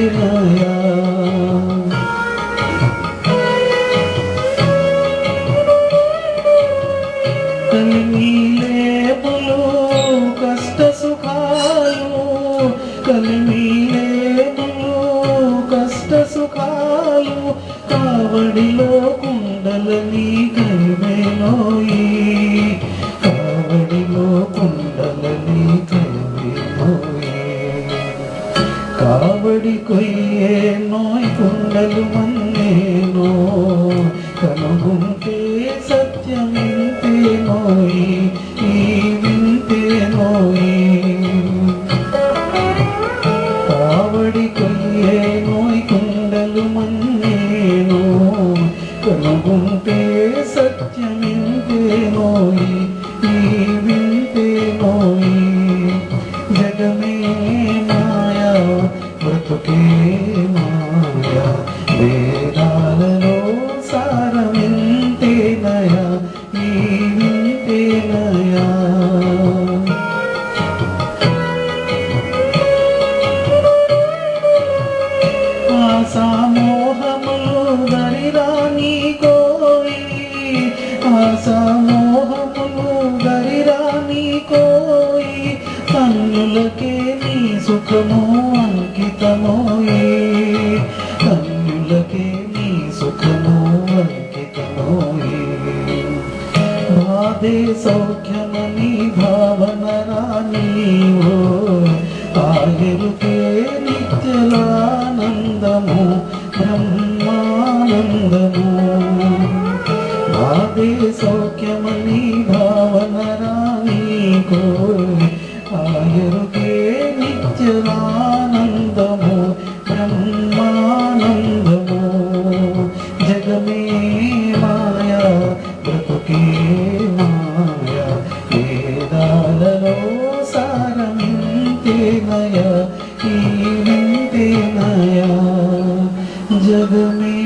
నయా కలిమిలేపులు కష్ట సుఖాలు కలిమిలేపులు కష్ట సుఖాలు కావడిలో కుండలని కైవేనోయి కావడిలో కుండలని కైవేనోయి కావడి కొయ్యే నోయ్ కుండలు మన్నేనో కనుగుంటే సత్యమింతే నోయి ఈ వింతే నోయి కావడి కొయ్యే నోయ్ కుండలు మన్నేనో కనుగుంటే సత్యమింతే నోయి ఈ వింతే నోయి జగమే మాయా బ్రతుకే మాయా వేదాలలో సారమింతే నయా ఈ వింతే నయా ఆశామోహములు దరిరాని కోయి ఆశామోహములు దరిరాని కోయి కన్నులకే నీ సుఖము అంకితమోయి కన్నులకే నీ సుఖము అంకితమోయి బాధే సౌఖ్యమని భావన రానివో ఆయరుకే నిత్యలానందము బ్రహ్మానందము బాధే సౌఖ్యమని భావన రానికో ఆయరుకే నిత్యలానందము బ్రహ్మానందము జగమే మాయా బ్రతుకే మాయా వేదాలలో సారమింతే నయా ఈ వింతే నయా జగమే